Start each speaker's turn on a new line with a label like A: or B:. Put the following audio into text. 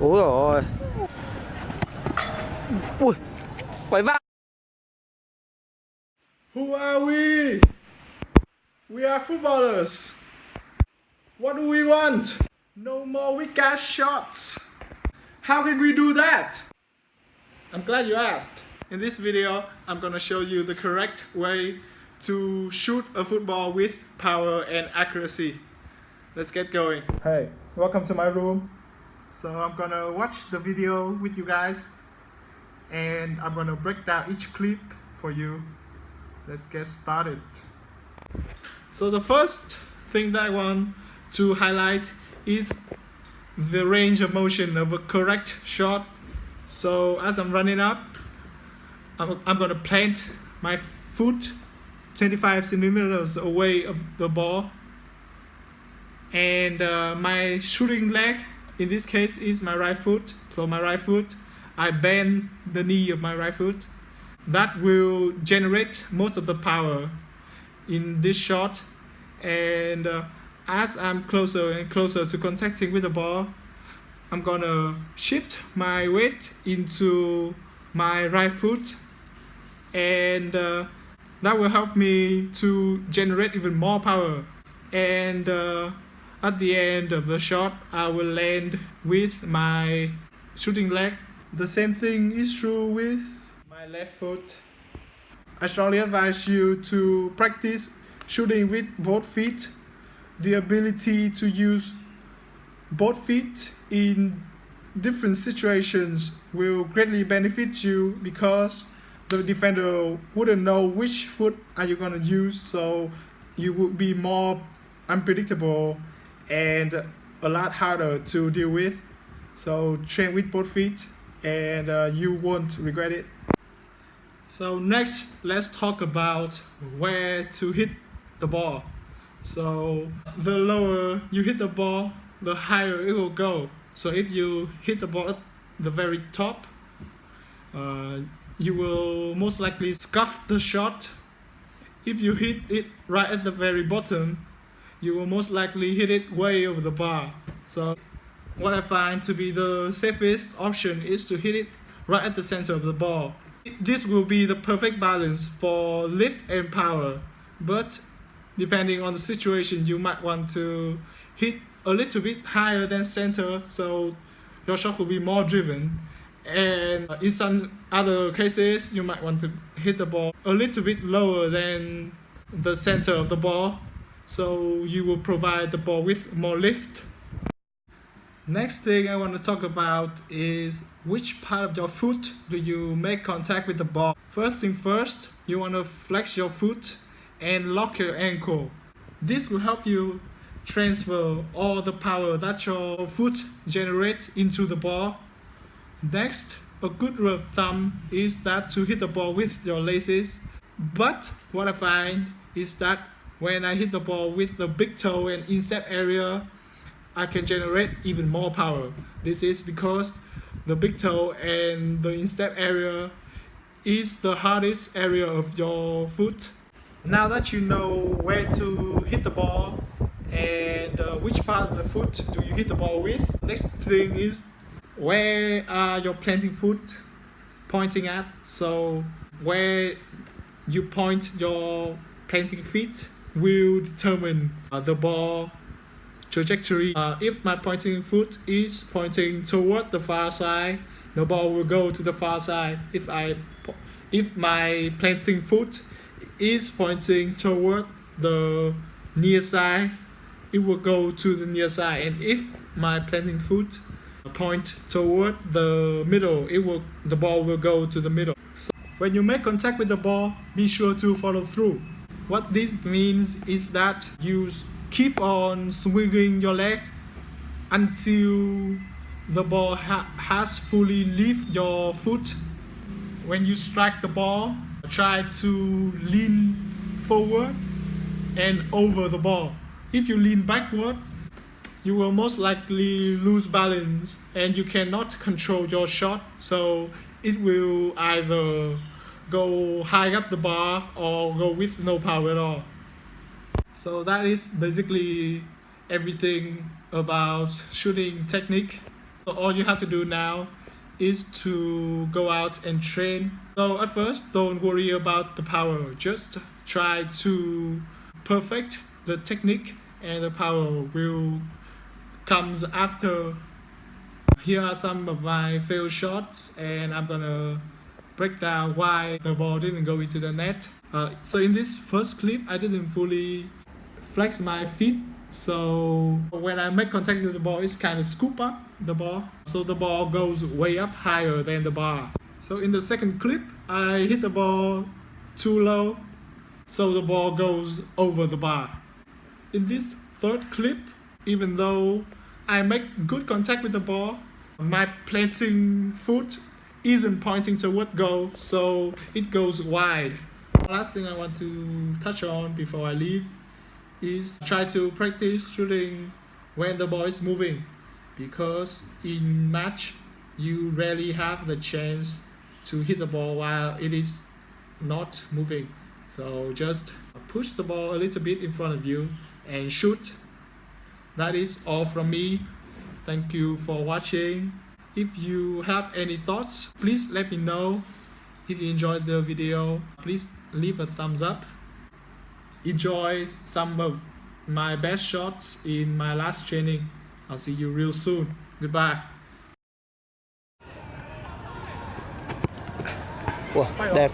A: Ủa rồi. Ui, quậy vãi.
B: Who are we? We are footballers. What do we want? No more weak ass shots. How can we do that? I'm glad you asked. In this video, I'm gonna show you the correct way to shoot a football with power and accuracy. Let's get going. Hey, welcome to my room. So I'm gonna watch the video with you guys and I'm gonna break down each clip for you. Let's get started. So the first thing that I want to highlight is the range of motion of a correct shot. So as I'm running up, I'm gonna plant my foot 25 centimeters away of the ball, and my shooting leg in this case is my right foot. So my right foot, I bend the knee of my right foot. That will generate most of the power in this shot, and as I'm closer and closer to contacting with the ball, I'm gonna shift my weight into my right foot, and that will help me to generate even more power. And at the end of the shot, I will land with my shooting leg. The same thing is true with my left foot. I strongly advise you to practice shooting with both feet. The ability to use both feet in different situations will greatly benefit you, because the defender wouldn't know which foot are you gonna use, so you would be more unpredictable and a lot harder to deal with. So train with both feet and you won't regret it. So next, let's talk about where to hit the ball. So the lower you hit the ball, the higher it will go. So if you hit the ball at the very top, you will most likely scuff the shot. If you hit it right at the very bottom, you will most likely hit it way over the bar. So what I find to be the safest option is to hit it right at the center of the ball. This will be the perfect balance for lift and power, but depending on the situation, you might want to hit a little bit higher than center, so your shot will be more driven. And in some other cases, you might want to hit the ball a little bit lower than the center of the ball, so you will provide the ball with more lift. Next thing I want to talk about is which part of your foot do you make contact with the ball. First thing first, you want to flex your foot and lock your ankle. This will help you transfer all the power that your foot generates into the ball. Next, a good rule of thumb is that to hit the ball with your laces. But what I find is that when I hit the ball with the big toe and instep area, I can generate even more power. This is because the big toe and the instep area is the hardest area of your foot. Now that you know where to hit the ball and which part of the foot do you hit the ball with, next thing is where are your planting foot pointing at. So where you point your planting feet will determine the ball trajectory. If my pointing foot is pointing toward the far side, the ball will go to the far side. If my planting foot is pointing toward the near side, it will go to the near side. And if my planting foot point toward the middle, the ball will go to the middle. So when you make contact with the ball, be sure to follow through. What this means is that you keep on swinging your leg until the ball has fully left your foot. When you strike the ball, try to lean forward and over the ball. If you lean backward, you will most likely lose balance and you cannot control your shot, so it will either go high up the bar or go with no power at all. So that is basically everything about shooting technique. So all you have to do now is to go out and train. So at first, don't worry about the power. Just try to perfect the technique, and the power will comes after. Here are some of my failed shots, and I'm gonna break down why the ball didn't go into the net. So in this first clip, I didn't fully flex my feet. So when I make contact with the ball, it's kind of scoop up the ball. So the ball goes way up higher than the bar. So in the second clip, I hit the ball too low. So the ball goes over the bar. In this third clip, even though I make good contact with the ball, my planting foot isn't pointing toward goal, so it goes wide. Last thing I want to touch on before I leave is try to practice shooting when the ball is moving, because in match you rarely have the chance to hit the ball while it is not moving. So just push the ball a little bit in front of you and shoot. That is all from me. Thank you for watching. If you have any thoughts, please let me know. If you enjoyed the video, please leave a thumbs up. Enjoy some of my best shots in my last training. I'll see you real soon. Goodbye.
A: Wow, đẹp.